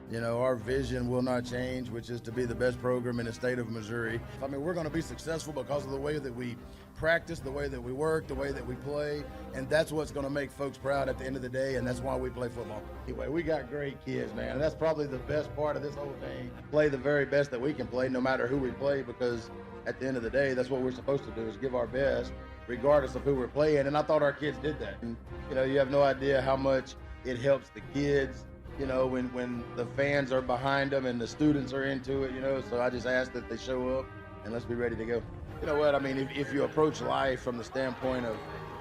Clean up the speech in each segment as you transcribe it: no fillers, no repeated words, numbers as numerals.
You know, our vision will not change, which is to be the best program in the state of Missouri. I mean, we're going to be successful because of the way that we practice, the way that we work, the way that we play, and that's what's going to make folks proud at the end of the day, and that's why we play football. Anyway, we got great kids, man, and that's probably the best part of this whole thing. Play the very best that we can play, no matter who we play, because at the end of the day, that's what we're supposed to do, is give our best, regardless of who we're playing, and I thought our kids did that. And, you know, you have no idea how much it helps the kids, you know, when the fans are behind them and the students are into it, you know, so I just ask that they show up and let's be ready to go. You know what, I mean, if you approach life from the standpoint of,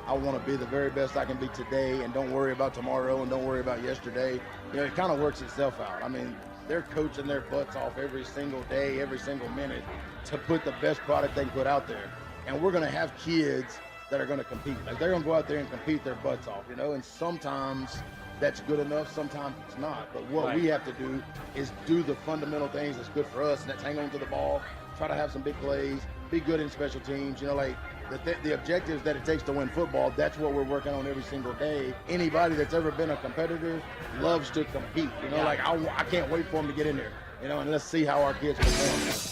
I want to be the very best I can be today and don't worry about tomorrow and don't worry about yesterday, you know, it kind of works itself out. I mean, they're coaching their butts off every single day, every single minute to put the best product they can put out there. And we're going to have kids that are going to compete. Like, they're going to go out there and compete their butts off, you know, and sometimes that's good enough, sometimes it's not. But what we have to do is do the fundamental things that's good for us, and that's hang on to the ball, try to have some big plays, be good in special teams. You know, like the objectives that it takes to win football, that's what we're working on every single day. Anybody that's ever been a competitor loves to compete. You know, like I can't wait for them to get in there, you know, and let's see how our kids perform.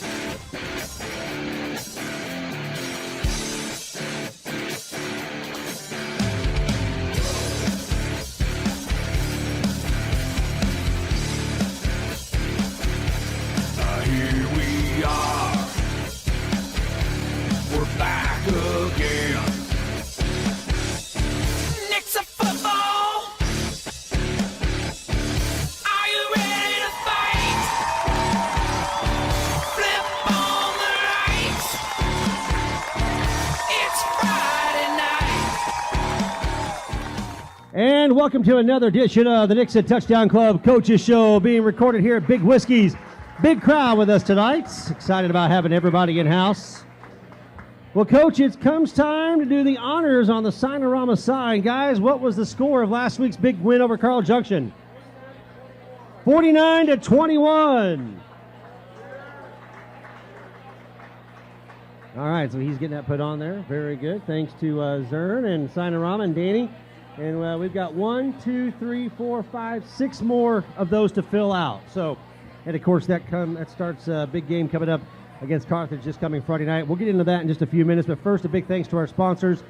Back again. Nixa football. Are you ready to fight? Flip on the lights. It's Friday night. And welcome to another edition of the Nixa Touchdown Club Coaches Show, being recorded here at Big Whiskey's. Big crowd with us tonight. Excited about having everybody in-house. Well, Coach, it comes time to do the honors on the Signorama sign. Guys, what was the score of last week's big win over Carl Junction? 49-21. All right, so he's getting that put on there. Very good. Thanks to Zern and Signorama and Danny. And we've got 1, 2, 3, 4, 5, 6 more of those to fill out. So, and of course, that starts a big game coming up against Carthage this coming Friday night. We'll get into that in just a few minutes, but first, a big thanks to our sponsors.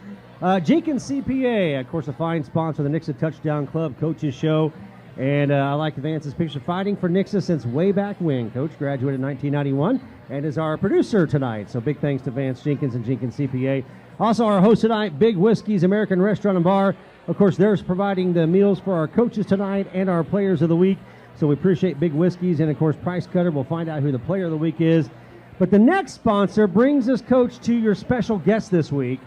Jenkins CPA, of course, a fine sponsor of the Nixa Touchdown Club Coaches Show. And I like Vance's picture, fighting for Nixa since way back when. Coach graduated in 1991 and is our producer tonight. So big thanks to Vance Jenkins and Jenkins CPA. Also, our host tonight, Big Whiskey's American Restaurant and Bar. Of course, they're providing the meals for our coaches tonight and our players of the week. So we appreciate Big Whiskey's. And, of course, Price Cutter. We'll find out who the player of the week is. But the next sponsor brings us, Coach, to your special guest this week.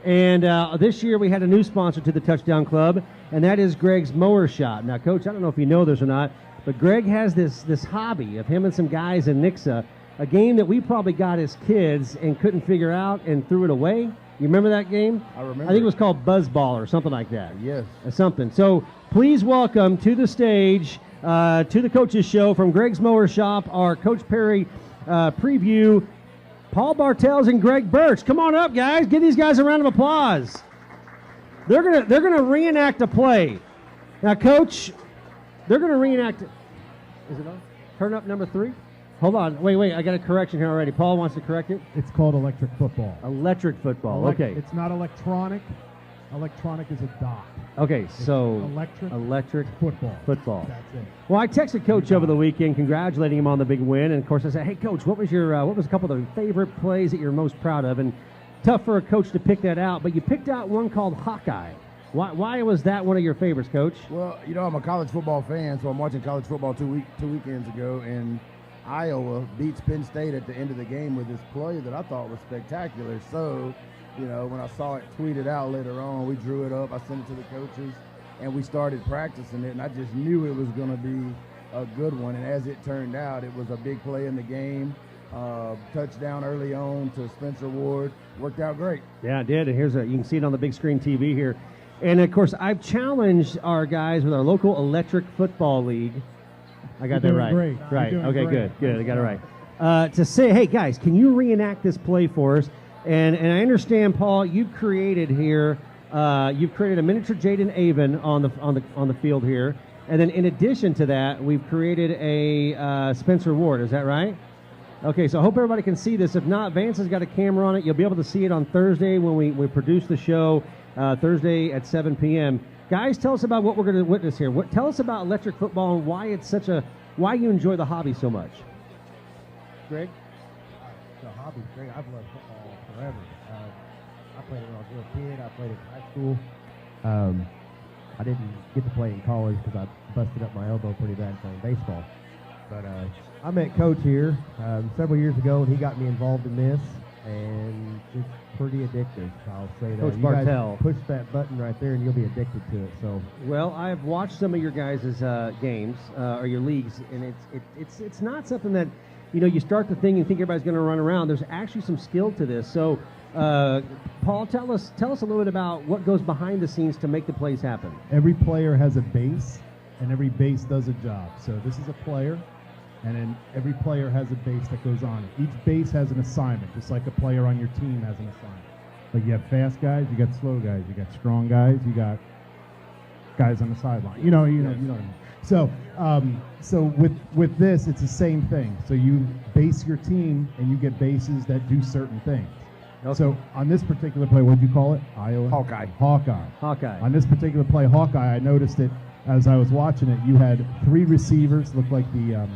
And this year we had a new sponsor to the Touchdown Club, and that is Greg's Mower Shop. Now, Coach, I don't know if you know this or not, but Greg has this hobby of him and some guys in Nixa, a game that we probably got as kids and couldn't figure out and threw it away. You remember that game? I remember. I think it was called Buzzball or something like that. Yes. Something. So please welcome to the stage, to the Coaches Show from Greg's Mower Shop, our Coach Perry preview, Paul Bartels and Greg Birch. Come on up, guys. Give these guys a round of applause. They're gonna reenact a play. Now, Coach, they're gonna reenact. Is it on? Turn up number 3. Hold on. Wait. I got a correction here already. Paul wants to correct it. It's called electric football. Electric football. Okay. It's not electronic. Electronic is a dot. Okay, so electric football. That's it. Well, I texted Coach over the weekend congratulating him on the big win, and of course I said, "Hey, Coach, what was a couple of the favorite plays that you're most proud of?" And tough for a coach to pick that out, but you picked out one called Hawkeye. Why was that one of your favorites, Coach? Well, you know, I'm a college football fan, so I'm watching college football two weekends ago, and Iowa beats Penn State at the end of the game with this play that I thought was spectacular. So, you know, when I saw it tweeted out later on, we drew it up, I sent it to the coaches, and we started practicing it, and I just knew it was going to be a good one. And as it turned out, it was a big play in the game. Touchdown early on to Spencer Ward. Worked out great. Yeah, it did. And you can see it on the big screen TV here. And, of course, I've challenged our guys with our local electric football league. I got that right. Great. Right. Okay, good. I got it right. To say, hey, guys, can you reenact this play for us? And I understand, Paul, you've created a miniature Jaden Avon on the field here, And then in addition to that, we've created a Spencer Ward. Is that right? Okay, so I hope everybody can see this. If not, Vance has got a camera on it. You'll be able to see it on Thursday when we produce the show, Thursday at 7 p.m. Guys, tell us about what we're going to witness here. Tell us about electric football and why it's why you enjoy the hobby so much. Greg? The hobby's great. I've loved football forever. I played it when I was a little kid. I played it in high school. I didn't get to play in college because I busted up my elbow pretty bad playing baseball. But I met Coach here several years ago, and he got me involved in this, and it's pretty addictive. I'll say that. Coach You Bartell. guys push that button right there, and you'll be addicted to it. So, Well, I've watched some of your guys' games or your leagues, and it's not something that you start the thing and think everybody's going to run around. There's actually some skill to this. So, Paul, tell us a little bit about what goes behind the scenes to make the plays happen. Every player has a base, and every base does a job. So this is a player, and then every player has a base that goes on it. Each base has an assignment, just like a player on your team has an assignment. Like you have fast guys, you got slow guys, you got strong guys, you got guys on the sideline. You know what I mean. So, so with this, it's the same thing. So you base your team, and you get bases that do certain things. Okay. So on this particular play, what did you call it? Iowa? Hawkeye. Hawkeye. On this particular play, Hawkeye, I noticed it as I was watching it. You had 3 receivers, looked like the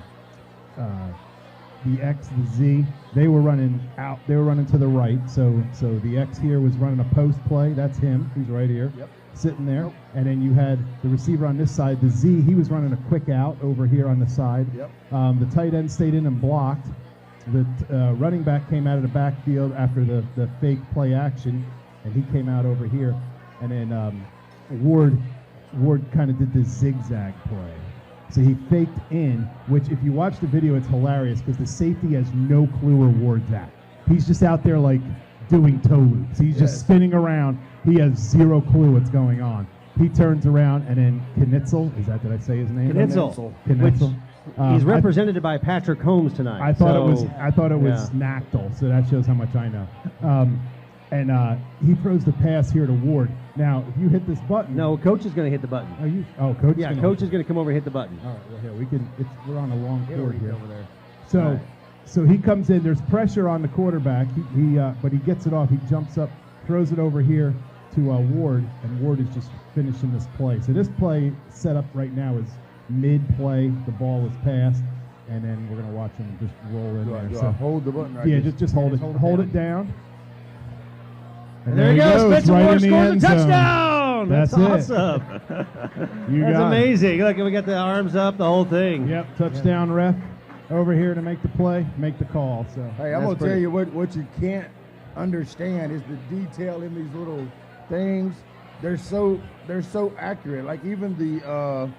X, the Z. They were running out. They were running to the right. So the X here was running a post play. That's him. He's right here. Yep. Sitting there. Yep. And then you had the receiver on this side, the Z. He was running a quick out over here on the side. Yep. The tight end stayed in and blocked. The running back came out of the backfield after the fake play action, and he came out over here. And then Ward kind of did this zigzag play. So he faked in, which if you watch the video, it's hilarious because the safety has no clue where Ward's at. He's just out there like doing toe loops. He's just spinning around. He has zero clue what's going on. He turns around, and then Knitzel, did I say his name? Knitzel. Knitzel. He's represented by Patrick Holmes tonight. I thought it was Nachtel, so that shows how much I know. And he throws the pass here to Ward. Now, if you hit this button, No, Coach is going to hit the button. Coach. Yeah, Coach is going to come over and hit the button. All right, well here we can. We're on a long cord here. over there. So, so he comes in. There's pressure on the quarterback. But he gets it off. He jumps up, throws it over here to Ward, and Ward is just finishing this play. So this play set up right now is mid-play. The ball is passed, and then we're going to watch him just roll in Do there. I So hold the button right yeah, there? just hold it. Hold it down. And There he goes. Spencer right Ward in the scores a end zone. touchdown. That's That's it. awesome. You That's got it. amazing. Look, we got the arms up, the whole thing. Yep, touchdown ref over here to make the play, make the call. So Hey, I'm That's gonna tell pretty- you what you can't understand is the detail in these little things. They're so accurate. Like even the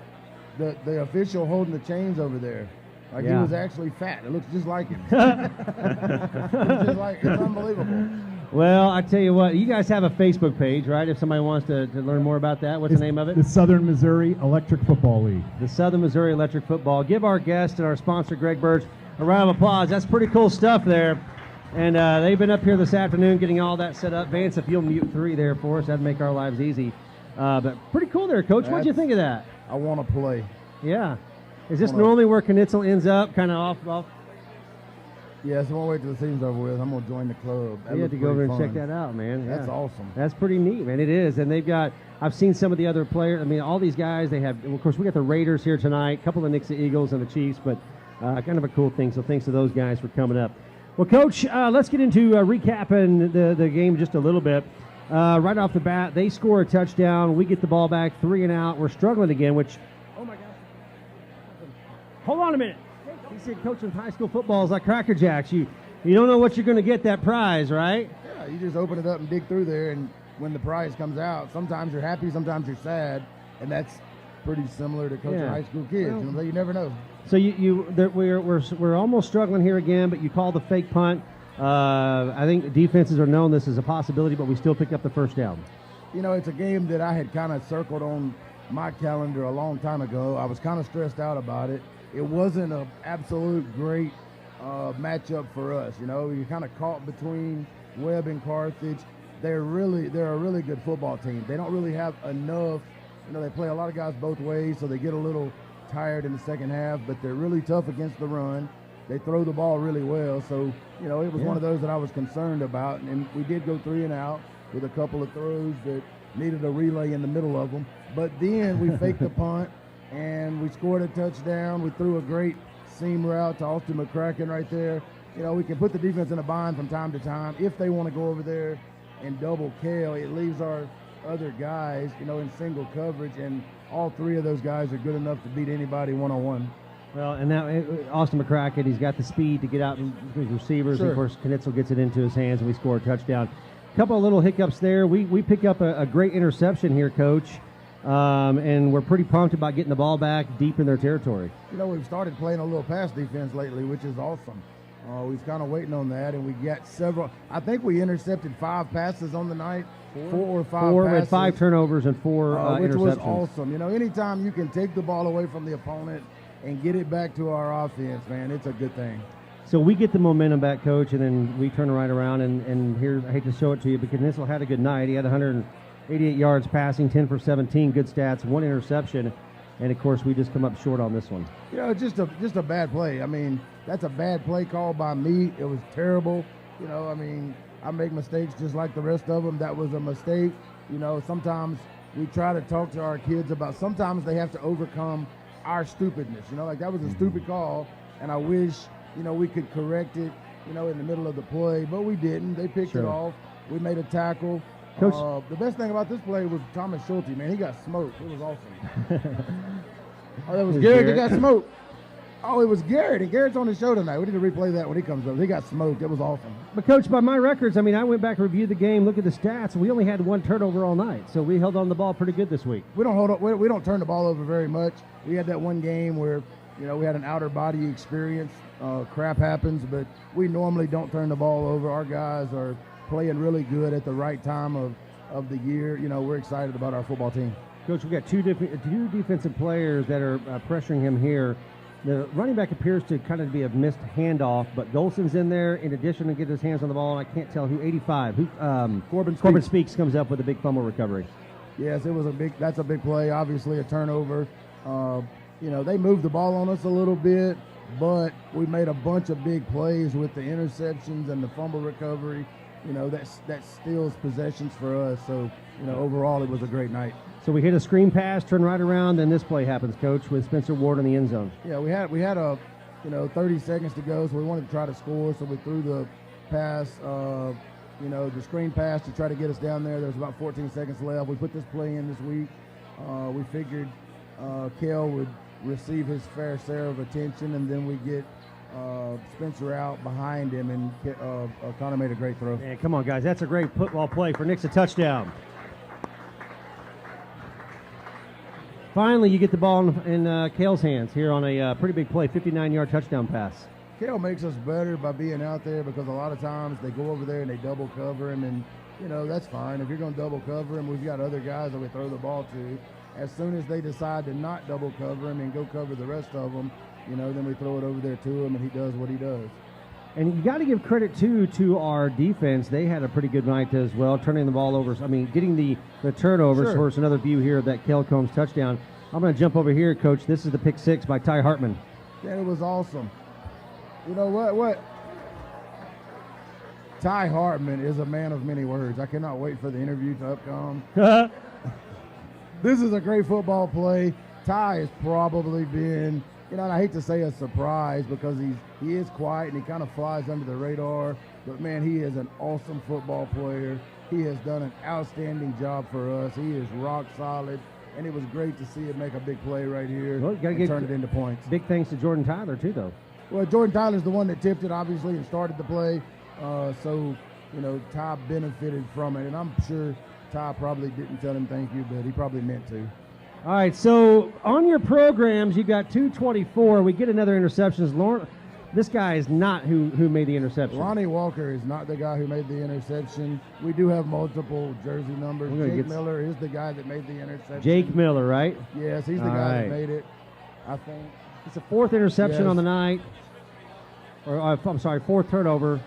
official holding the chains over there. Like he Yeah. was actually fat. It looks just like him. It's unbelievable. Well, I tell you what, you guys have a Facebook page, right? If somebody wants to learn more about that, what's the name of it? The Southern Missouri Electric Football League. The Southern Missouri Electric Football. Give our guest and our sponsor, Greg Birch, a round of applause. That's pretty cool stuff there. And they've been up here this afternoon getting all that set up. Vance, if you'll mute 3 there for us, that'd make our lives easy. But pretty cool there, Coach. What'd you think of that? I want to play. Yeah. Is this Hold on. normally where Knitzel ends up, kind of off? Yeah, so I won't wait till the season's over with. I'm gonna join the club. That You have looks to go over pretty and check fun. that out, man. That's Yeah. awesome. That's pretty neat, man. It is. And they've got, I've seen some of the other players. I mean, all these guys, they have, of course, we got the Raiders here tonight, a couple of Nixa Eagles and the Chiefs, but kind of a cool thing. So thanks to those guys for coming up. Well, Coach, let's get into recapping the game just a little bit. Right off the bat, they score a touchdown. We get the ball back, 3 and out. We're struggling again, which, oh my gosh. Hold on a minute. He said coaching high school football is like Cracker Jacks. You don't know what you're going to get that prize, right? Yeah, you just open it up and dig through there, and when the prize comes out, sometimes you're happy, sometimes you're sad, and that's pretty similar to coaching Yeah. high school kids. Well- You never know. So we're almost struggling here again, but you call the fake punt. I think defenses are known this is a possibility, but we still pick up the first down. You know, it's a game that I had kind of circled on my calendar a long time ago. I was kind of stressed out about it. It wasn't an absolute great matchup for us. You know, you're kind of caught between Webb and Carthage. They're a really good football team. They don't really have enough they play a lot of guys both ways, so they get a little tired in the second half, but they're really tough against the run. They throw the ball really well, so, it was one of those that I was concerned about, and we did go 3 and out with a couple of throws that needed a relay in the middle of them. But then we faked the punt, and we scored a touchdown. We threw a great seam route to Austin Mccracken right there. We can put the defense in a bind from time to time. If they want to go over there and double Kale, it leaves our other guys, in single coverage, and all 3 of those guys are good enough to beat anybody one-on-one. Well, and now Austin Mccracken, he's got the speed to get out and his receivers. Sure. And of course, Knitzel gets it into his hands, and we score a touchdown. A couple of little hiccups there. We pick up a great interception here, Coach, and we're pretty pumped about getting the ball back deep in their territory. We've started playing a little pass defense lately, which is awesome. We was kind of waiting on that, and we got several. I think we intercepted 5 passes on the night, 4 or 5 4 passes. with 5 turnovers and 4 which interceptions. was awesome. Anytime you can take the ball away from the opponent and get it back to our offense, man, it's a good thing. So we get the momentum back, Coach, and then we turn right around, and here, I hate to show it to you, but Knitzel had a good night. He had 188 yards passing, 10 for 17, good stats, 1 interception, and, of course, we just come up short on this one. Just a bad play. I mean, that's a bad play call by me. It was terrible. I make mistakes just like the rest of them. That was a mistake. Sometimes we try to talk to our kids about sometimes they have to overcome our stupidness. That was a stupid call, and I wish, we could correct it, in the middle of the play, but we didn't. They picked it off. We made a tackle. Coach, the best thing about this play was Thomas Schulte, man. He got smoked. It was awesome. Oh, that was Garrett that got smoked. Oh, it was Garrett, and Garrett's on the show tonight. We need to replay that when he comes up. He got smoked. It was awesome. But, Coach, by my records, I went back and reviewed the game, look at the stats, and we only had 1 turnover all night, so we held on the ball pretty good this week. We don't turn the ball over very much. We had that one game where, we had an outer body experience. Crap happens, but we normally don't turn the ball over. Our guys are playing really good at the right time of the year. We're excited about our football team. Coach, we've got two defensive players that are pressuring him here. The running back appears to kind of be a missed handoff, but Golson's in there in addition to get his hands on the ball, and I can't tell who, 85. Corbin Speaks comes up with a big fumble recovery. Yes, that's a big play, obviously a turnover. They moved the ball on us a little bit, but we made a bunch of big plays with the interceptions and the fumble recovery. That steals possessions for us. So, overall it was a great night. So we hit a screen pass, turn right around, then this play happens, Coach, with Spencer Ward in the end zone. Yeah, we had a 30 seconds to go, so we wanted to try to score. So we threw the pass, the screen pass to try to get us down there. There's about 14 seconds left. We put this play in this week. We figured Kel would receive his fair share of attention, and then we get Spencer out behind him, and Connor made a great throw. Man, come on, guys. That's a great football play for Nixa touchdown. Finally, you get the ball in Kale's hands here on a pretty big play, 59-yard touchdown pass. Kale makes us better by being out there because a lot of times they go over there and they double cover him, and, that's fine. If you're going to double cover him, we've got other guys that we throw the ball to. As soon as they decide to not double cover him and go cover the rest of them, then we throw it over there to him, and he does what he does. And you got to give credit, too, to our defense. They had a pretty good night as well, turning the ball over. Getting the turnovers. Sure. For us, another view here of that Kel Combs touchdown. I'm going to jump over here, Coach. This is the pick 6 by Ty Hartman. Yeah, it was awesome. You know what? Ty Hartman is a man of many words. I cannot wait for the interview to come. This is a great football play. Ty has probably been, and I hate to say a surprise because he is quiet and he kind of flies under the radar, but man, he is an awesome football player. He has done an outstanding job for us. He is rock solid, and it was great to see him make a big play right here and turn it into points. Big thanks to Jordan Tyler, too, though. Well, Jordan Tyler's the one that tipped it, obviously, and started the play. So, Ty benefited from it, and I'm sure Ty probably didn't tell him thank you, but he probably meant to. All right, so on your programs, you got 224. We get another interception. This guy is not who made the interception. Ronnie Walker is not the guy who made the interception. We do have multiple jersey numbers. Jake Miller is the guy that made the interception. Jake Miller, right? Yes, he's the guy that made it, I think. It's the 4th interception on the night. Fourth turnover.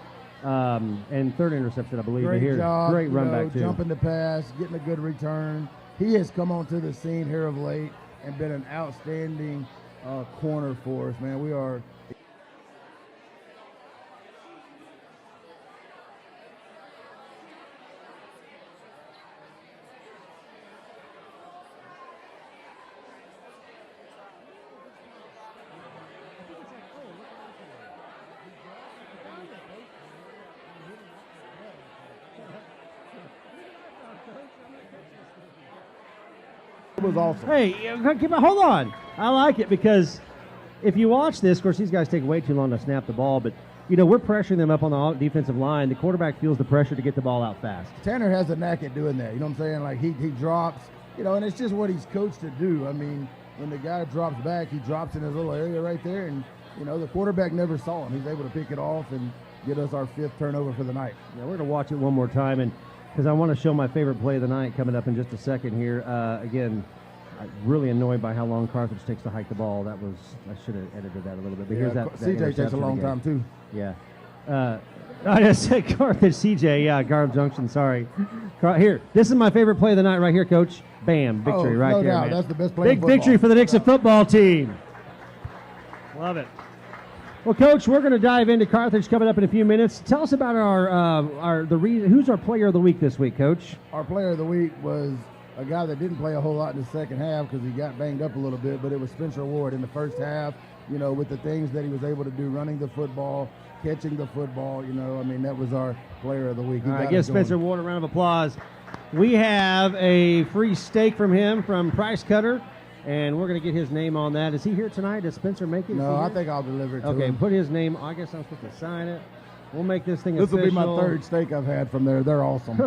And 3rd interception, I believe. Great job. Great run back, too. Jumping the pass, getting a good return. he has come onto the scene here of late and been an outstanding corner for us, man. We are. It was awesome. Hey, hold on. I like it because if you watch this, of course, these guys take way too long to snap the ball, but, we're pressuring them up on the defensive line. The quarterback feels the pressure to get the ball out fast. Tanner has a knack at doing that. You know what I'm saying? Like, he drops, and it's just what he's coached to do. I mean, when the guy drops back, he drops in his little area right there, and, the quarterback never saw him. He's able to pick it off and get us our 5th turnover for the night. Yeah, we're going to watch it one more time, and because I want to show my favorite play of the night coming up in just a second here. Again, I'm really annoyed by how long Carthage takes to hike the ball. I should have edited that a little bit. But here's that CJ takes a interception long again. time, too. Yeah. I just said Carthage, CJ. Yeah, Garb Junction, sorry. Here, this is my favorite play of the night right here, Coach. Bam, victory right no there, doubt. man. That's the best play in Big football. victory for the Nixa football team. Love it. Well, Coach, we're going to dive into Carthage coming up in a few minutes. Tell us about who's our player of the week this week, Coach? Our player of the week was a guy that didn't play a whole lot in the second half because he got banged up a little bit, but it was Spencer Ward in the first half, with the things that he was able to do, running the football, catching the football, that was our player of the week. All right, give Spencer Ward a round of applause. We have a free steak from him from Price Cutter, and we're going to get his name on that. Is he here tonight? Does Spencer make it? No, I think I'll deliver it to him. Okay, put his name. I guess I'm supposed to sign it. We'll make this thing official. This will be my 3rd steak I've had from there. They're awesome.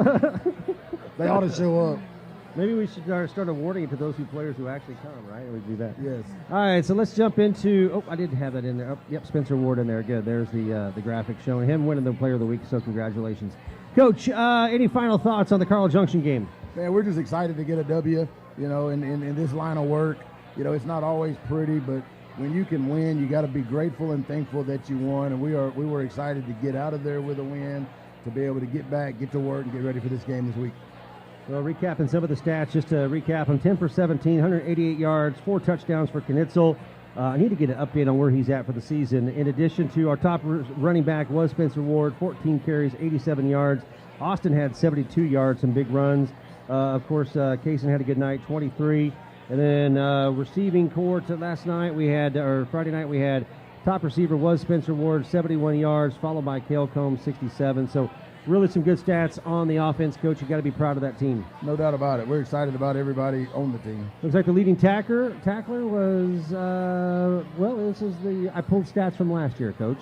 They ought to show up. Maybe we should start awarding it to those players who actually come, right? We do that. Yes. All right, so let's jump into. Oh, I did have that in there. Oh, yep, Spencer Ward in there. Good. There's the graphic showing him winning the Player of the Week. So congratulations, Coach. Any final thoughts on the Carl Junction game? Man, we're just excited to get a W. In this line of work. It's not always pretty, but when you can win, you got to be grateful and thankful that you won. And we were excited to get out of there with a win, to be able to get back, get to work, and get ready for this game this week. Well, recapping some of the stats, just to recap them, 10 for 17, 188 yards, 4 touchdowns for Knitzel. I need to get an update on where he's at for the season. In addition to our top running back was Spencer Ward, 14 carries, 87 yards. Austin had 72 yards, some big runs. Of course, Kaysen had a good night, 23. And then receiving core to Friday night, we had top receiver was Spencer Ward, 71 yards, followed by Cale Combs, 67. So really some good stats on the offense, Coach. You got to be proud of that team. No doubt about it. We're excited about everybody on the team. Looks like the leading tackler was, I pulled stats from last year, Coach.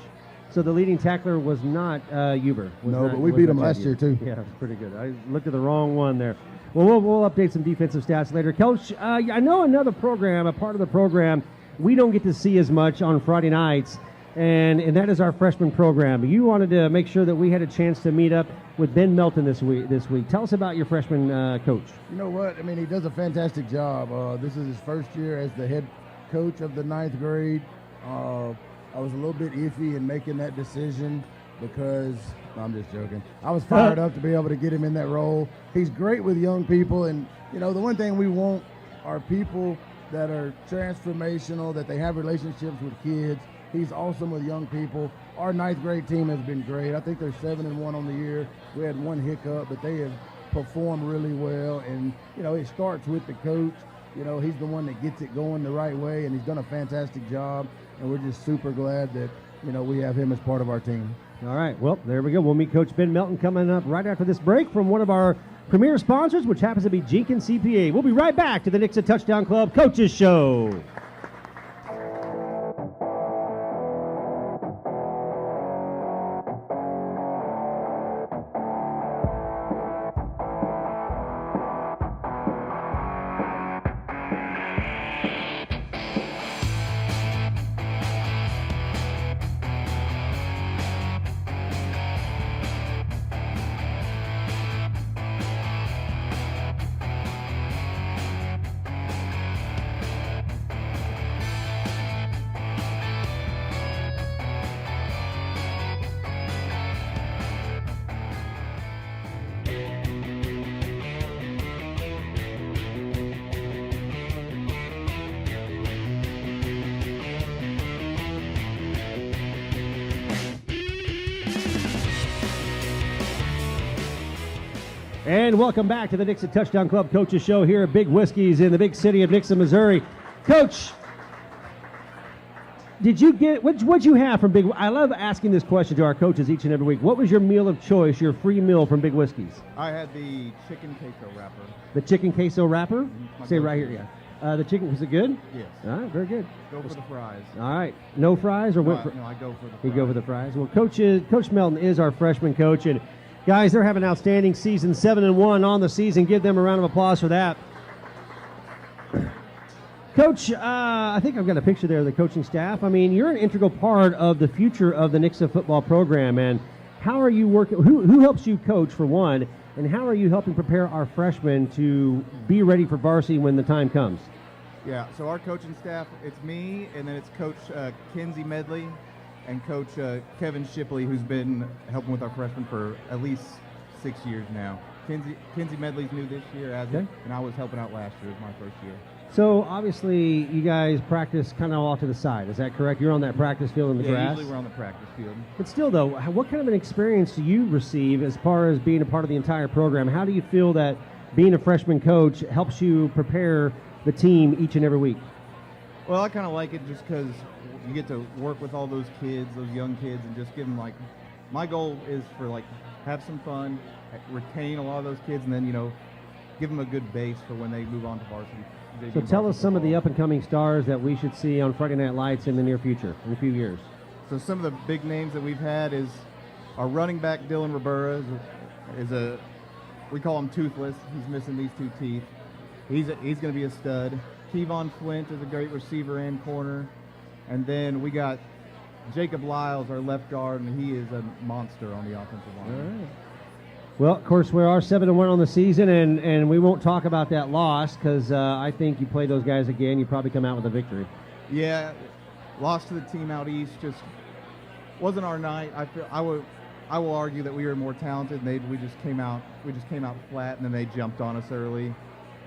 So the leading tackler was not Huber. But we beat him last year, too. Yeah, it's pretty good. I looked at the wrong one there. Well, we'll update some defensive stats later. Coach, I know another program, a part of the program, we don't get to see as much on Friday nights, and that is our freshman program. You wanted to make sure that we had a chance to meet up with Ben Melton this week. Tell us about your freshman coach. You know what? I mean, he does a fantastic job. This is his first year as the head coach of the 9th grade. I was a little bit iffy in making that decision because I'm just joking. I was fired up to be able to get him in that role. He's great with young people, and the one thing we want are people that are transformational, that they have relationships with kids. He's awesome with young people. Our 9th grade team has been great. I think they're 7-1 on the year. We had one hiccup, but they have performed really well. And it starts with the coach. He's the one that gets it going the right way, and he's done a fantastic job. And we're just super glad that we have him as part of our team. All right, well, there we go. We'll meet Coach Ben Melton coming up right after this break from one of our premier sponsors, which happens to be Jenkins CPA. We'll be right back to the Nixa Touchdown Club Coaches Show. And welcome back to the Nixa Touchdown Club Coaches Show here at Big Whiskey's in the big city of Nixa, Missouri. Coach, did you get what'd you have from Big? I love asking this question to our coaches each and every week. What was your meal of choice, your free meal from Big Whiskey's? I had the chicken queso wrapper. The chicken queso wrapper? My Say it right go-to. here, yeah. The chicken, was it good? Yes. All right, very good. Go for the fries. All right, no fries or No, what? I go for the fries. You go for the fries. Well, Coach Melton is our freshman coach, and guys, they're having an outstanding season, 7-1 on the season. Give them a round of applause for that. Coach, I think I've got a picture there of the coaching staff. I mean, you're an integral part of the future of the Nixa football program, and how are you working? Who helps you coach, for one, and how are you helping prepare our freshmen to be ready for varsity when the time comes? Yeah, so our coaching staff, it's me, and then it's Coach Kenzie Medley and Coach Kevin Shipley, who's been helping with our freshmen for at least 6 years now. Kenzie Medley's new this year, and I was helping out last year. It was my first year. So, obviously, you guys practice kind of off to the side. Is that correct? You're on that practice field in the grass? Usually we're on the practice field. But still, though, what kind of an experience do you receive as far as being a part of the entire program? How do you feel that being a freshman coach helps you prepare the team each and every week? Well, I kind of like it just because you get to work with all those kids, those young kids, and just give them, like, my goal is for, like, have some fun, retain a lot of those kids, and then, give them a good base for when they move on to varsity. So tell us some of the up-and-coming stars that we should see on Friday Night Lights in the near future, in a few years. So some of the big names that we've had is our running back, Dylan Rivera, we call him Toothless. He's missing these 2 teeth. He's going to be a stud. Kevon Flint is a great receiver and corner. And then we got Jacob Lyles, our left guard, and he is a monster on the offensive line. All right. Well, of course, we are 7-1 on the season, and we won't talk about that loss because I think you play those guys again, you probably come out with a victory. Yeah, lost to the team out east just wasn't our night. I will argue that we were more talented. And we just came out flat, and then they jumped on us early.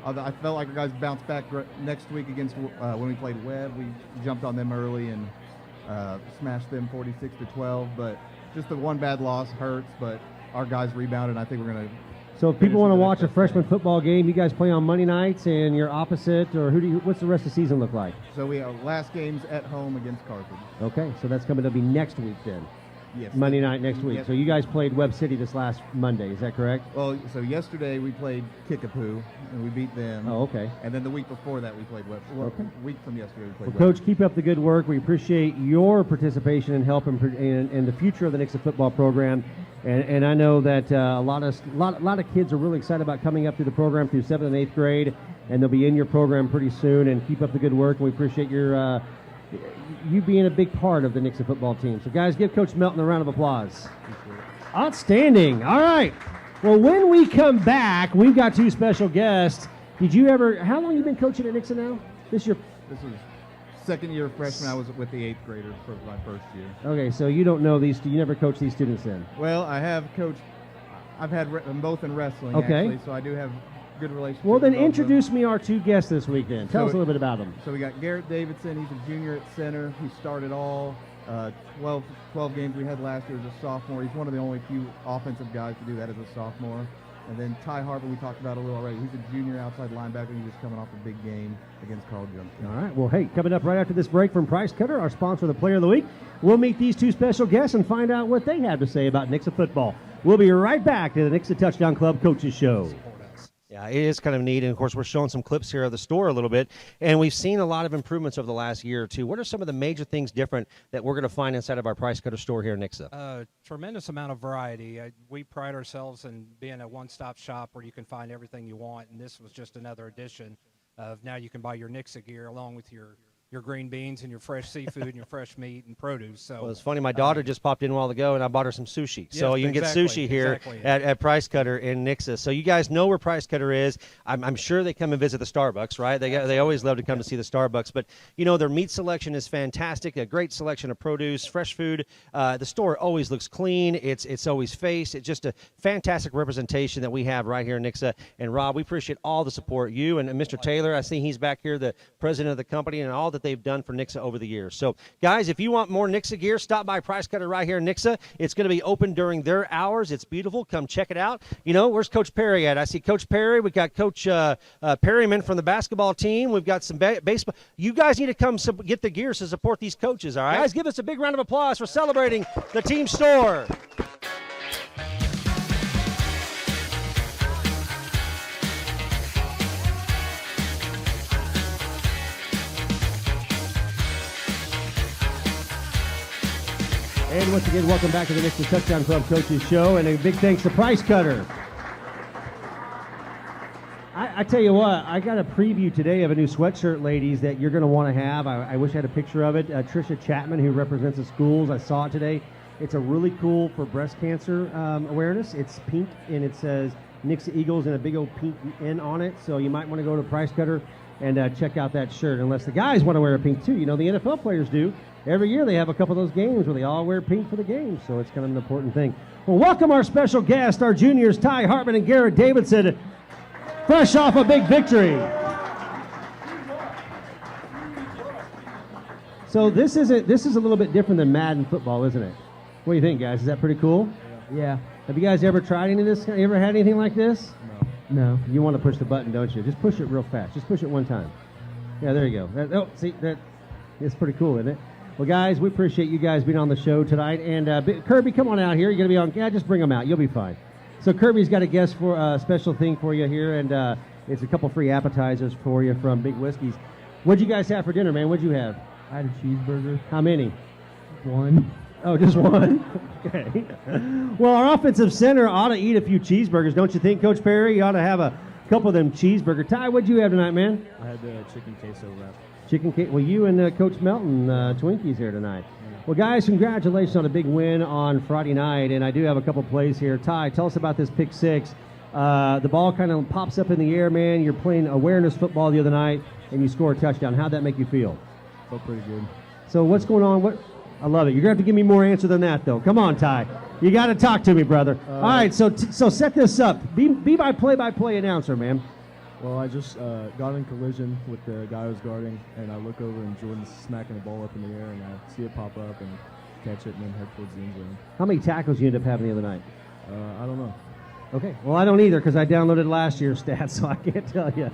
I felt like our guys bounced back next week against when we played Webb. We jumped on them early and smashed them 46-12. But just the one bad loss hurts, but our guys rebounded, and I think we're going to. So if people want to watch a freshman football game, you guys play on Monday nights, and you're opposite, or what's the rest of the season look like? So we have last games at home against Carthage. Okay, so that's coming to be next week then. Yes. Monday night next week. Yes. So you guys played Webb City this last Monday, is that correct? Well, so yesterday we played Kickapoo, and we beat them. Oh, okay. And then the week before that we played Webb. Well, Okay. a week from yesterday we played Well, Webb. Coach, keep up the good work. We appreciate your participation and help in the future of the Nixa football program. And I know that a lot of kids are really excited about coming up through the program through 7th and 8th grade, and they'll be in your program pretty soon. And keep up the good work. And we appreciate you being a big part of the Nixa football team. So, guys, give Coach Melton a round of applause. Outstanding. All right. Well, when we come back, we've got 2 special guests. How long have you been coaching at Nixa now? This year? This was second year freshman. I was with the 8th graders for my first year. Okay, so you don't know these. You never coached these students then? Well, I have coached. I've had them both in wrestling. Okay. Actually, so I do have good relationships. Well, then with both of them. introduce me our 2 guests this week then. Tell us a little bit about them. So we got Garrett Davidson. He's a junior at center. He started all 12 games we had last year as a sophomore. He's one of the only few offensive guys to do that as a sophomore. And then Ty Hartman, we talked about a little already. He's a junior outside linebacker. He's just coming off a big game against Carl Junction. All right. Well, hey, coming up right after this break from Price Cutter, our sponsor of the Player of the Week, we'll meet these 2 special guests and find out what they have to say about Nixa football. We'll be right back to the Nixa Touchdown Club Coaches Show. Yeah, it is kind of neat, and of course we're showing some clips here of the store a little bit, and we've seen a lot of improvements over the last year or two. What are some of the major things different that we're going to find inside of our Price Cutter store here in Nixa? Tremendous amount of variety. We pride ourselves in being a one-stop shop where you can find everything you want, and this was just another addition of now you can buy your Nixa gear along with your green beans and your fresh seafood and your fresh meat and produce. So well, it's funny. My daughter just popped in a while ago, and I bought her some sushi. So you can get sushi here at Price Cutter in Nixa. So you guys know where Price Cutter is. I'm sure they come and visit the Starbucks, right? They always love to come to see the Starbucks. But, their meat selection is fantastic, a great selection of produce, fresh food. The store always looks clean. It's always faced. It's just a fantastic representation that we have right here in Nixa. And, Rob, we appreciate all the support. You and Mr. Taylor, I see he's back here, the president of the company, and all the that they've done for Nixa over the years. So, guys, if you want more Nixa gear, stop by Price Cutter right here in Nixa. It's going to be open during their hours. It's beautiful. Come check it out. You know, where's Coach Perry at? I see Coach Perry. We've got Coach Perryman from the basketball team. We've got some baseball. You guys need to come get the gear to support these coaches, all right? Guys, give us a big round of applause for celebrating the team store. And once again, welcome back to the Nixa Touchdown Club Coaches Show, and a big thanks to Price Cutter. I tell you what, I got a preview today of a new sweatshirt, ladies, that you're going to want to have. I wish I had a picture of it. Trisha Chapman, who represents the schools, I saw it today. It's a really cool for breast cancer awareness. It's pink, and it says Nixa Eagles and a big old pink N on it, so you might want to go to Price Cutter and check out that shirt, unless the guys want to wear a pink too. You know, the NFL players do. Every year they have a couple of those games where they all wear pink for the game, so it's kind of an important thing. Well, welcome our special guests, our juniors, Ty Hartman and Garrett Davidson, fresh off a big victory. So this is a little bit different than Madden football, isn't it? What do you think, guys? Is that pretty cool? Yeah. Have you guys ever tried any of this? You ever had anything like this? No. You want to push the button, don't you? Just push it real fast. Just push it one time. Yeah, there you go. See, it's pretty cool, isn't it? Well, guys, we appreciate you guys being on the show tonight. And Kirby, come on out here. You're going to be on. Yeah, just bring them out. You'll be fine. So Kirby's got a guest for a special thing for you here, and it's a couple free appetizers for you from Big Whiskey's. What'd you guys have for dinner, man? What'd you have? I had a cheeseburger. How many? One. Oh, just one? Okay. Well, our offensive center ought to eat a few cheeseburgers, don't you think, Coach Perry? You ought to have a couple of them cheeseburgers. Ty, what'd you have tonight, man? I had the chicken queso wrap. Chicken cake. Well, you and Coach Melton, Twinkies here tonight. Well, guys, congratulations on a big win on Friday night, and I do have a couple plays here. Ty, tell us about this pick six. The ball kind of pops up in the air, man. You're playing awareness football the other night, and you score a touchdown. How'd that make you feel? Felt pretty good. So what's going on? I love it. You're going to have to give me more answer than that, though. Come on, Ty. You got to talk to me, brother. All right, so set this up. Be my play-by-play announcer, man. Well, I just got in collision with the guy I was guarding, and I look over and Jordan's smacking the ball up in the air, and I see it pop up and catch it and then head towards the end zone. How many tackles you end up having the other night? I don't know. Okay. Well, I don't either because I downloaded last year's stats, so I can't tell you.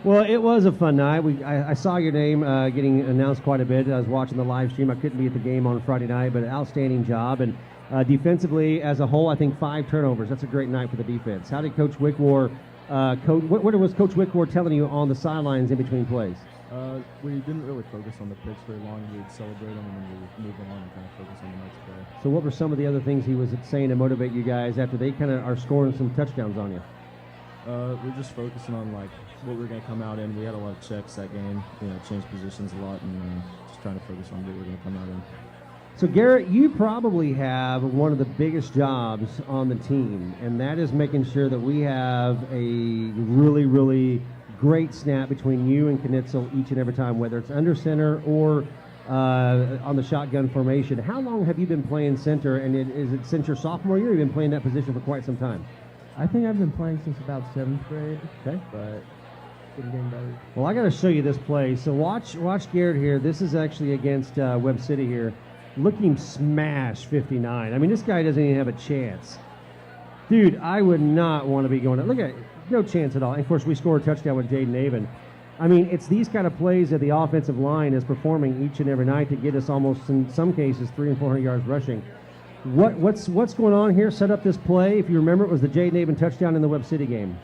Well, it was a fun night. I saw your name getting announced quite a bit. I was watching the live stream. I couldn't be at the game on Friday night, but an outstanding job. And defensively, as a whole, I think 5 turnovers. That's a great night for the defense. How did Coach Wickwar what was Coach Wickwar telling you on the sidelines in between plays? We didn't really focus on the picks very long. We'd celebrate them and then we'd move on and kind of focus on the next play. So what were some of the other things he was saying to motivate you guys after they kind of are scoring some touchdowns on you? We're just focusing on like what we're going to come out in. We had a lot of checks that game, changed positions a lot, and just trying to focus on what we're going to come out in. So, Garrett, you probably have one of the biggest jobs on the team, and that is making sure that we have a really, really great snap between you and Knitzel each and every time, whether it's under center or on the shotgun formation. How long have you been playing center, and is it since your sophomore year, or have you been playing that position for quite some time? I think I've been playing since about 7th grade. Okay. But getting better. Well, I got to show you this play. So watch Garrett here. This is actually against Webb City here. Look him smash 59. I mean, this guy doesn't even have a chance. Dude, I would not want to be going. Look at it. No chance at all. And of course, we scored a touchdown with Jaden Avon. I mean, it's these kind of plays that the offensive line is performing each and every night to get us almost, in some cases, 300 and 400 yards rushing. What's going on here? Set up this play. If you remember, it was the Jaden Avon touchdown in the Webb City game.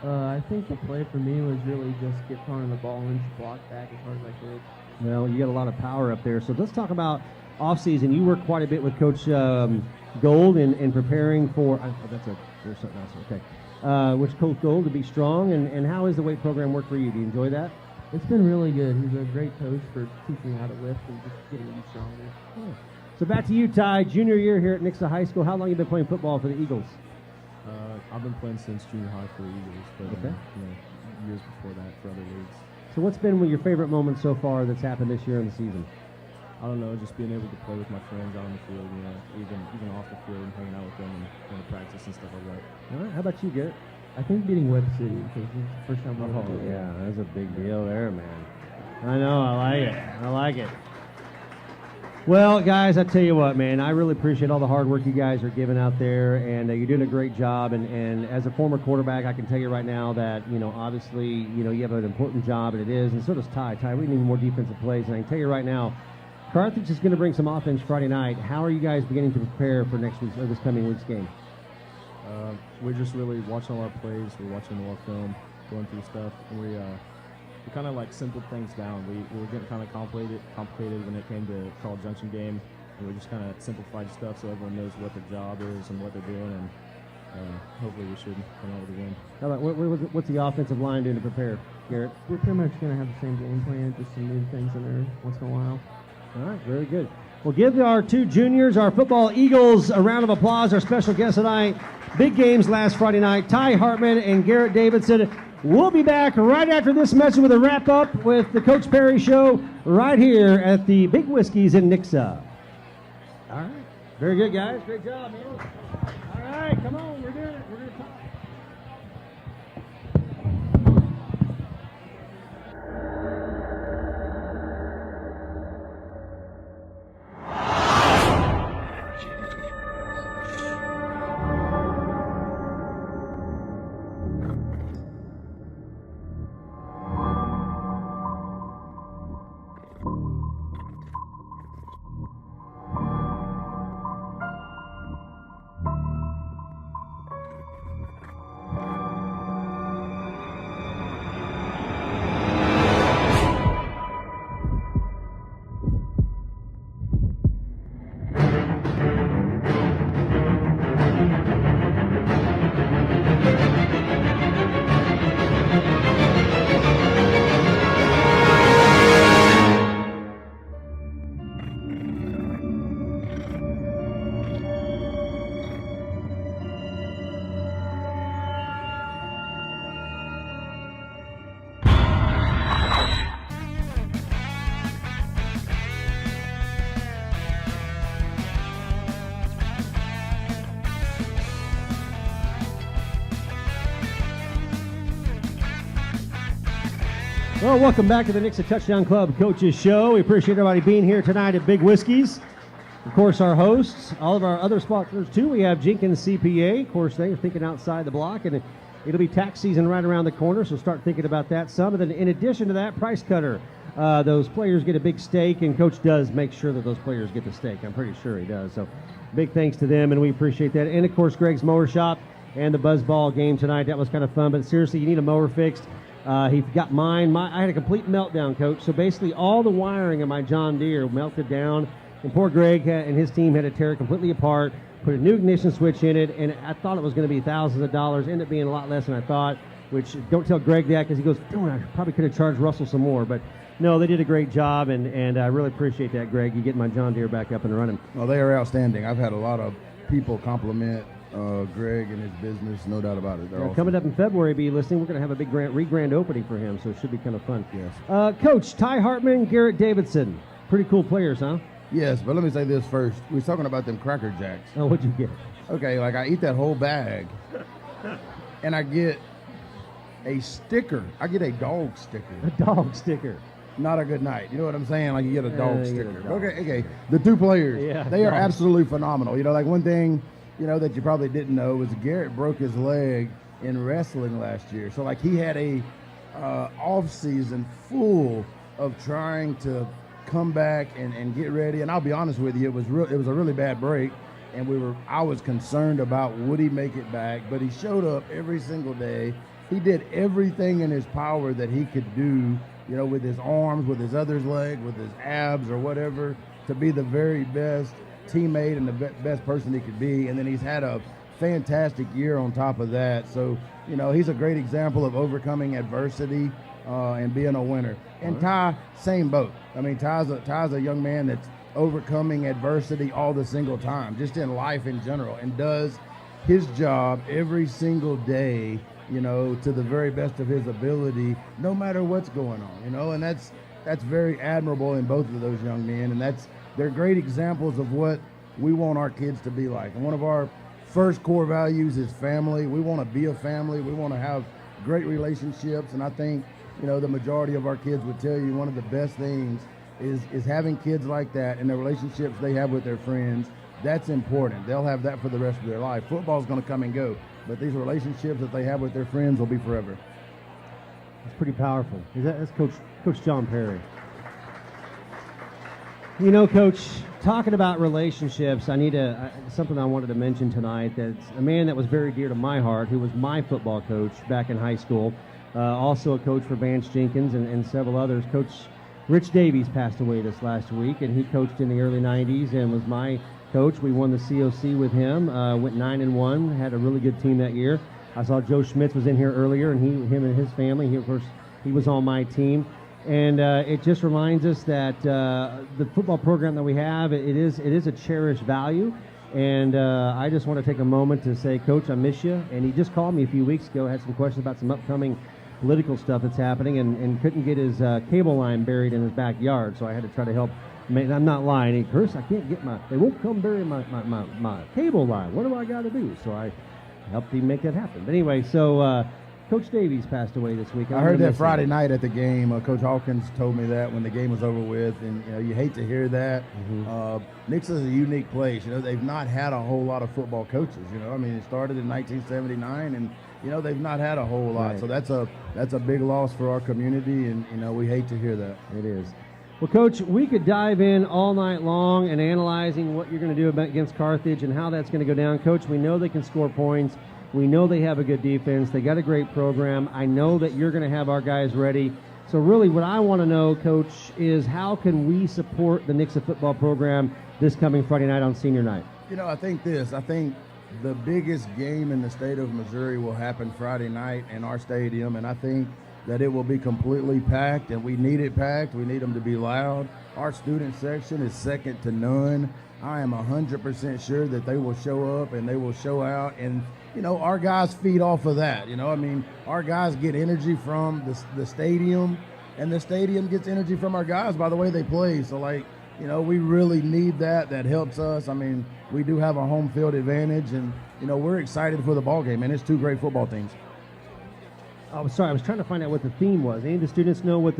I think the play for me was really just get thrown in the ball and just block back as hard as I could. Well, you got a lot of power up there. So let's talk about offseason. You work quite a bit with Coach Gold in preparing for there's something else. Okay. Which Coach Gold to be strong, and how is the weight program work for you? Do you enjoy that? It's been really good. He's a great coach for teaching me how to lift and just getting me stronger. Yeah. So back to you, Ty. Junior year here at Nixa High School. How long have you been playing football for the Eagles? I've been playing since junior high for the Eagles, but okay. Years before that for other leagues. So what's been your favorite moment so far that's happened this year in the season? I don't know, just being able to play with my friends out on the field, even off the field and hanging out with them and going to practice and stuff like that. All right, how about you, Garrett? I think beating Webb City because it's the first time we're yeah, that's a big deal there, man. I know. I like it. I like it. Well, guys, I tell you what, man, I really appreciate all the hard work you guys are giving out there, and you're doing a great job. And as a former quarterback, I can tell you right now that, obviously, you have an important job, and it is, and so does Ty. Ty, we need more defensive plays, and I can tell you right now, Carthage is going to bring some offense Friday night. How are you guys beginning to prepare for next week's or this coming week's game? We're just really watching all our plays. We're watching all our film, going through stuff, and we kind of like simpled things down. We were getting kind of complicated when it came to College Junction game, and we just kind of simplified stuff so everyone knows what their job is and what they're doing, and hopefully we should come out with a win. How about what's the offensive line doing to prepare, Garrett? We're pretty much going to have the same game plan, just some new things in there once in a while. All right, very good. We'll give our two juniors, our football Eagles, a round of applause. Our special guests tonight, big games last Friday night, Ty Hartman and Garrett Davidson. We'll be back right after this message with a wrap-up with the Coach Perry Show right here at the Big Whiskeys in Nixa. All right. Very good, guys. Great job, man. All right, come on. We're doing it. We're going to talk. Well, welcome back to the Nixa Touchdown Club Coaches Show. We appreciate everybody being here tonight at Big Whiskeys. Of course, our hosts, all of our other sponsors too. We have Jenkins CPA. Of course, they are thinking outside the block, and it'll be tax season right around the corner, so start thinking about that some. And then in addition to that, Price Cutter. Those players get a big steak, and Coach does make sure that those players get the steak. I'm pretty sure he does. So big thanks to them, and we appreciate that. And, of course, Greg's Mower Shop and the Buzzball game tonight. That was kind of fun, but seriously, you need a mower fixed. He got mine. I had a complete meltdown, Coach. So basically all the wiring of my John Deere melted down, and poor Greg and his team had to tear it completely apart, put a new ignition switch in it, and I thought it was going to be thousands of dollars. Ended up being a lot less than I thought, which don't tell Greg that because he goes, I probably could have charged Russell some more. But no, they did a great job, and I really appreciate that, Greg. You getting my John Deere back up and running. Well, they are outstanding. I've had a lot of people compliment Greg and his business, no doubt about it. Awesome. Coming up in February, be listening. We're going to have a big grand opening for him, so it should be kind of fun. Yes. Coach, Ty Hartman, Garrett Davidson. Pretty cool players, huh? Yes, but let me say this first. We was talking about them Cracker Jacks. Oh, what'd you get? Okay, like I eat that whole bag, and I get a sticker. I get a dog sticker. A dog sticker. Not a good night. You know what I'm saying? Like you get a dog sticker. A dog. Okay. The two players, they are dogs. absolutely phenomenal. You know, like one thing, that you probably didn't know was Garrett broke his leg in wrestling last year. So like he had a off season full of trying to come back and get ready. And I'll be honest with you, it was a really bad break, and I was concerned about would he make it back, but he showed up every single day. He did everything in his power that he could do, with his arms, with his other leg, with his abs or whatever, to be the very best teammate and the best person he could be. And then he's had a fantastic year on top of that. So, he's a great example of overcoming adversity and being a winner. And Ty, same boat. I mean, Ty's a young man that's overcoming adversity all the single time, just in life in general, and does his job every single day, to the very best of his ability, no matter what's going on, and that's very admirable in both of those young men, and they're great examples of what we want our kids to be like. And one of our first core values is family. We want to be a family. We want to have great relationships, and I think, the majority of our kids would tell you one of the best things is having kids like that and the relationships they have with their friends. That's important. They'll have that for the rest of their life. Football's going to come and go, but these relationships that they have with their friends will be forever. That's pretty powerful. That's Coach John Perry. You know, Coach, talking about relationships, something I wanted to mention tonight. That's a man that was very dear to my heart, who was my football coach back in high school, also a coach for Vance Jenkins and several others. Coach Rich Davies passed away this last week, and he coached in the early 90s and was my coach. We won the COC with him, went 9-1, had a really good team that year. I saw Joe Schmitz was in here earlier, and him and his family, of course, he was on my team. And it just reminds us that the football program that we have, it is a cherished value. And I just want to take a moment to say, Coach, I miss you. And he just called me a few weeks ago, had some questions about some upcoming political stuff that's happening, and couldn't get his cable line buried in his backyard. So I had to try to help. I'm not lying. He, Chris, I can't get they won't come bury my cable line. What do I got to do? So I helped him make that happen. But anyway, so Coach Davies passed away this week. I heard that Friday night at the game. Coach Hawkins told me that when the game was over with, and you hate to hear that. Mm-hmm. Nixa is a unique place. They've not had a whole lot of football coaches. It started in 1979, and they've not had a whole lot. Right. So that's a big loss for our community, and we hate to hear that. It is. Well, Coach, we could dive in all night long and analyzing what you're going to do against Carthage and how that's going to go down. Coach, we know they can score points. We know they have a good defense. They got a great program. I know that you're going to have our guys ready. So really what I want to know, Coach, is how can we support the Nixa football program this coming Friday night on senior night? I think the biggest game in the state of Missouri will happen Friday night in our stadium, and I think that it will be completely packed, and we need it packed. We need them to be loud. Our student section is second to none. I am 100% sure that they will show up and they will show out, and our guys feed off of that. Our guys get energy from the stadium, and the stadium gets energy from our guys by the way they play. So, we really need that. That helps us. We do have a home field advantage, and, we're excited for the ball game, and it's two great football teams. Oh, sorry, I was trying to find out what the theme was. Any of the students know what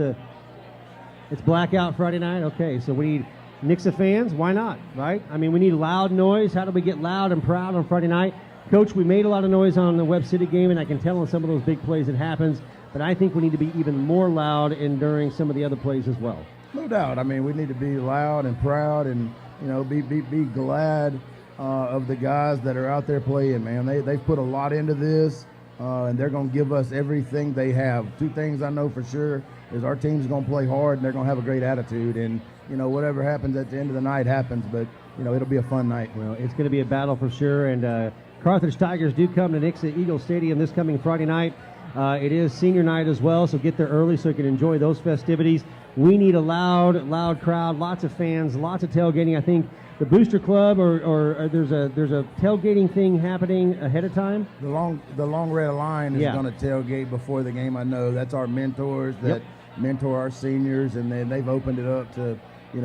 it's blackout Friday night? Okay, so we need Nixa fans. Why not, right? We need loud noise. How do we get loud and proud on Friday night? Coach, we made a lot of noise on the Webb City game, and I can tell on some of those big plays it happens, but I think we need to be even more loud during some of the other plays as well. No doubt. We need to be loud and proud and, be glad of the guys that are out there playing, man. They've put a lot into this. And they're going to give us everything they have. Two things I know for sure is our team's going to play hard, and they're going to have a great attitude. And, whatever happens at the end of the night happens, but, it'll be a fun night. Well, it's going to be a battle for sure. And Carthage Tigers do come to Nixa Eagle Stadium this coming Friday night. It is senior night as well, so get there early so you can enjoy those festivities. We need a loud crowd, lots of fans, lots of tailgating. I think the Booster Club or there's a tailgating thing happening ahead of time. The long red line is going to tailgate before the game. I know that's our mentors that mentor our seniors, and then they've opened it up to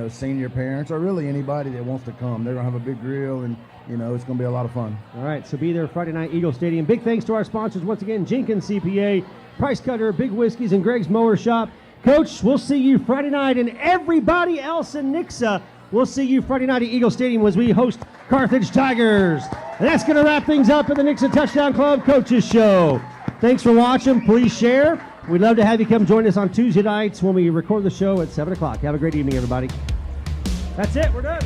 senior parents or really anybody that wants to come. They're gonna have a big grill, and it's gonna be a lot of fun. All right, so be there Friday night, Eagle Stadium. Big thanks to our sponsors once again: Jenkins CPA, Price Cutter, Big Whiskeys, and Greg's Mower Shop. Coach, we'll see you Friday night, and everybody else in Nixa. We'll see you Friday night at Eagle Stadium as we host Carthage Tigers. And that's going to wrap things up in the Nixa Touchdown Club Coaches Show. Thanks for watching. Please share. We'd love to have you come join us on Tuesday nights when we record the show at 7 o'clock. Have a great evening, everybody. That's it. We're done.